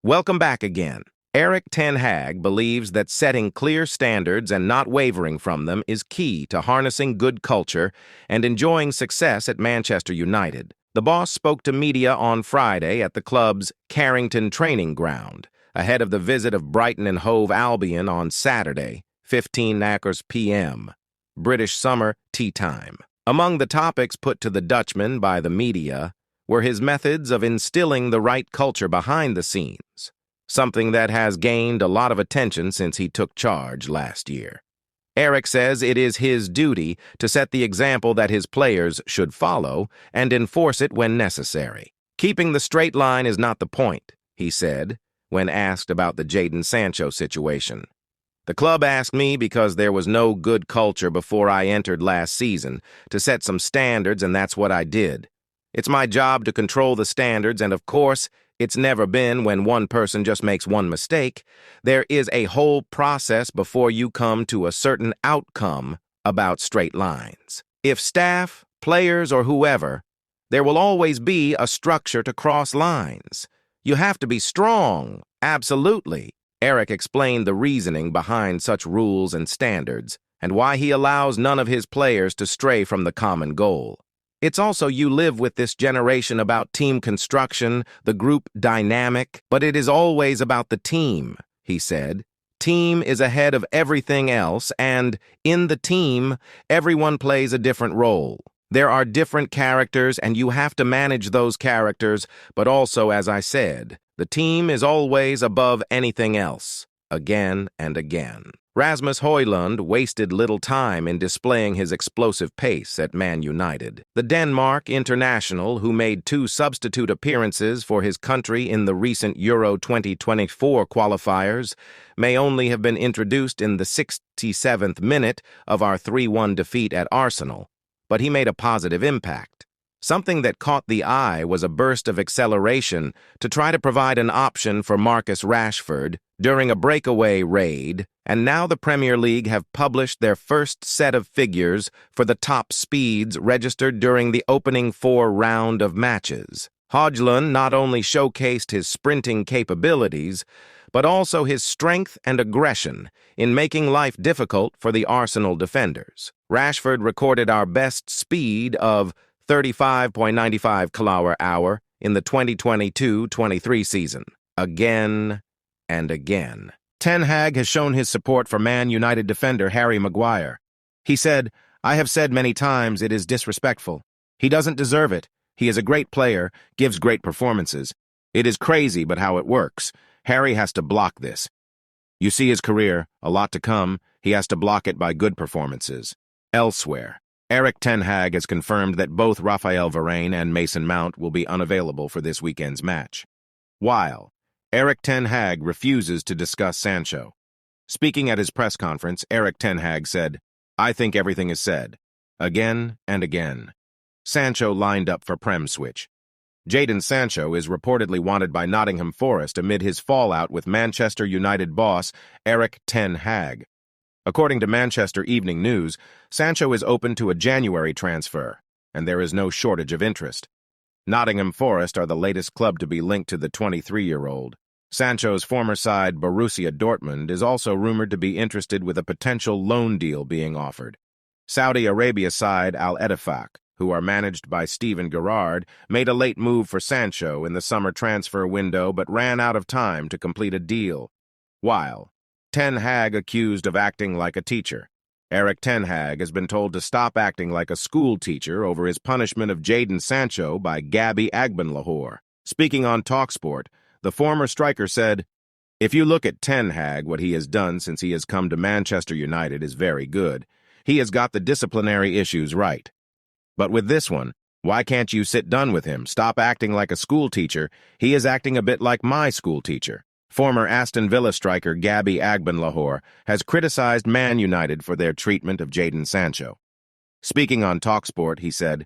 Welcome back again. Ten Hag believes that setting clear standards and not wavering from them is key to harnessing good culture and enjoying success at Manchester United. The boss spoke to media on Friday at the club's Carrington training ground, ahead of the visit of Brighton and Hove Albion on Saturday, 15 p.m. British summer tea time. Among the topics put to the Dutchman by the media were his methods of instilling the right culture behind the scenes, something that has gained a lot of attention since he took charge last year. Eric says it is his duty to set the example that his players should follow and enforce it when necessary. Keeping the straight line is not the point, he said, when asked about the Jadon Sancho situation. The club asked me because there was no good culture before I entered last season to set some standards, and that's what I did. It's my job to control the standards, and of course, it's never been when one person just makes one mistake. There is a whole process before you come to a certain outcome about straight lines. If staff, players, or whoever, there will always be a structure to cross lines. You have to be strong, absolutely. Eric explained the reasoning behind such rules and standards, and why he allows none of his players to stray from the common goal. It's also you live with this generation about team construction, the group dynamic, but it is always about the team, he said. Team is ahead of everything else, and in the team, everyone plays a different role. There are different characters, and you have to manage those characters, but also, as I said, the team is always above anything else, again and again. Rasmus Højlund wasted little time in displaying his explosive pace at Man United. The Denmark international, who made 2 substitute appearances for his country in the recent Euro 2024 qualifiers, may only have been introduced in the 67th minute of our 3-1 defeat at Arsenal, but he made a positive impact. Something that caught the eye was a burst of acceleration to try to provide an option for Marcus Rashford during a breakaway raid, and now the Premier League have published their first set of figures for the top speeds registered during the opening 4 round of matches. Højlund not only showcased his sprinting capabilities, but also his strength and aggression in making life difficult for the Arsenal defenders. Rashford recorded our best speed of 35.95 km/h in the 2022-23 season, again and again. Ten Hag has shown his support for Man United defender Harry Maguire. He said, "I have said many times it is disrespectful. He doesn't deserve it. He is a great player, gives great performances. It is crazy, but how it works. Harry has to block this. You see his career, a lot to come. He has to block it by good performances." Elsewhere, Ten Hag has confirmed that both Raphael Varane and Mason Mount will be unavailable for this weekend's match, while Ten Hag refuses to discuss Sancho. Speaking at his press conference, Ten Hag said, "I think everything is said. Again and again." Sancho lined up for Prem switch. Jadon Sancho is reportedly wanted by Nottingham Forest amid his fallout with Manchester United boss Ten Hag. According to Manchester Evening News, Sancho is open to a January transfer, and there is no shortage of interest. Nottingham Forest are the latest club to be linked to the 23-year-old. Sancho's former side, Borussia Dortmund, is also rumored to be interested with a potential loan deal being offered. Saudi Arabia side Al-Ettifaq, who are managed by Steven Gerrard, made a late move for Sancho in the summer transfer window but ran out of time to complete a deal. While Ten Hag accused of acting like a teacher. Ten Hag has been told to stop acting like a school teacher over his punishment of Jadon Sancho by Gabby Agbonlahor. Speaking on TalkSport, the former striker said, "If you look at Ten Hag, what he has done since he has come to Manchester United is very good. He has got the disciplinary issues right. But with this one, why can't you sit down with him? Stop acting like a school teacher. He is acting a bit like my school teacher." Former Aston Villa striker Gabby Agbonlahor has criticized Man United for their treatment of Jadon Sancho. Speaking on TalkSport, he said,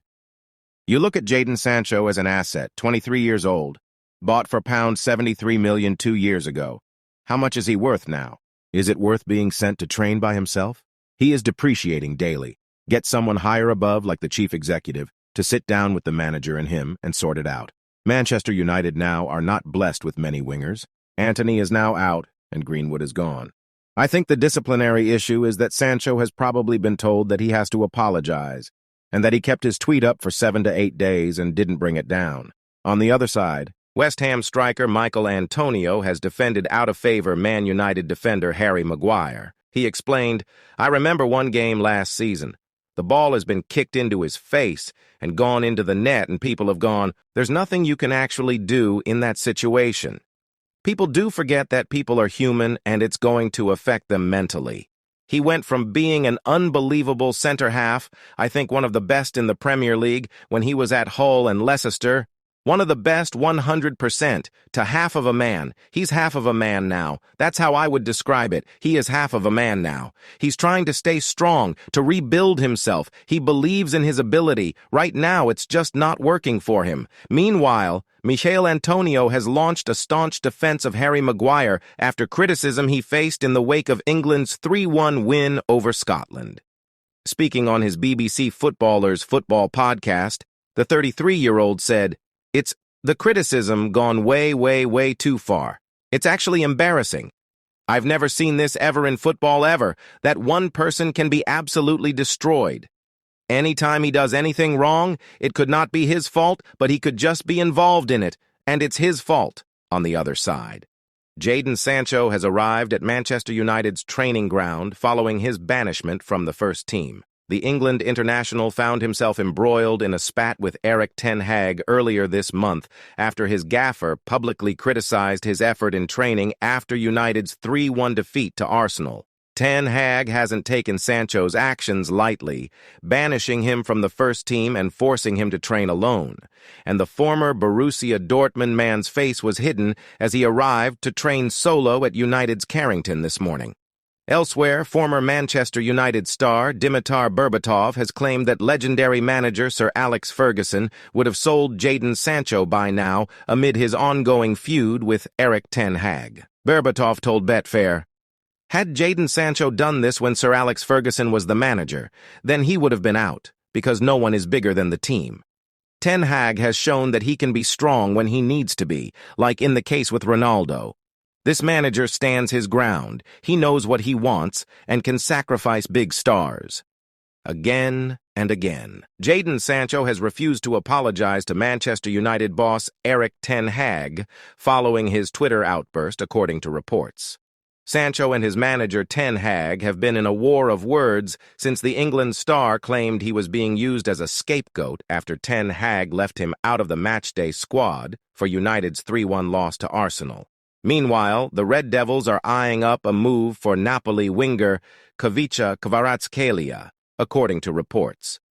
"You look at Jadon Sancho as an asset, 23 years old, bought for £73 million 2 years ago. How much is he worth now? Is it worth being sent to train by himself? He is depreciating daily. Get someone higher above, like the chief executive, to sit down with the manager and him and sort it out. Manchester United now are not blessed with many wingers. Antony is now out, and Greenwood is gone. I think the disciplinary issue is that Sancho has probably been told that he has to apologize, and that he kept his tweet up for 7 to 8 days and didn't bring it down. On the other side, West Ham striker Michael Antonio has defended out-of-favor Man United defender Harry Maguire. He explained, "I remember one game last season. The ball has been kicked into his face and gone into the net, and people have gone, there's nothing you can actually do in that situation. People do forget that people are human and it's going to affect them mentally." He went from being an unbelievable center-half, I think one of the best in the Premier League when he was at Hull and Leicester, one of the best 100%, to half of a man. He's half of a man now. That's how I would describe it. He is half of a man now. He's trying to stay strong, to rebuild himself. He believes in his ability. Right now, it's just not working for him. Meanwhile, Michail Antonio has launched a staunch defense of Harry Maguire after criticism he faced in the wake of England's 3-1 win over Scotland. Speaking on his BBC Footballers Football podcast, the 33-year-old said, "It's the criticism gone way, way, way too far. It's actually embarrassing. I've never seen this ever in football ever, that one person can be absolutely destroyed. Anytime he does anything wrong, it could not be his fault, but he could just be involved in it, and it's his fault." On the other side, Jadon Sancho has arrived at Manchester United's training ground following his banishment from the first team. The England international found himself embroiled in a spat with Ten Hag earlier this month after his gaffer publicly criticized his effort in training after United's 3-1 defeat to Arsenal. Ten Hag hasn't taken Sancho's actions lightly, banishing him from the first team and forcing him to train alone. And the former Borussia Dortmund man's face was hidden as he arrived to train solo at United's Carrington this morning. Elsewhere, former Manchester United star Dimitar Berbatov has claimed that legendary manager Sir Alex Ferguson would have sold Jadon Sancho by now amid his ongoing feud with Ten Hag. Berbatov told Betfair, "Had Jadon Sancho done this when Sir Alex Ferguson was the manager, then he would have been out, because no one is bigger than the team. Ten Hag has shown that he can be strong when he needs to be, like in the case with Ronaldo. This manager stands his ground. He knows what he wants and can sacrifice big stars." Again and again, Jadon Sancho has refused to apologize to Manchester United boss Ten Hag following his Twitter outburst, according to reports. Sancho and his manager Ten Hag have been in a war of words since the England star claimed he was being used as a scapegoat after Ten Hag left him out of the matchday squad for United's 3-1 loss to Arsenal. Meanwhile, the Red Devils are eyeing up a move for Napoli winger Kvicha Kvaratskhelia, according to reports.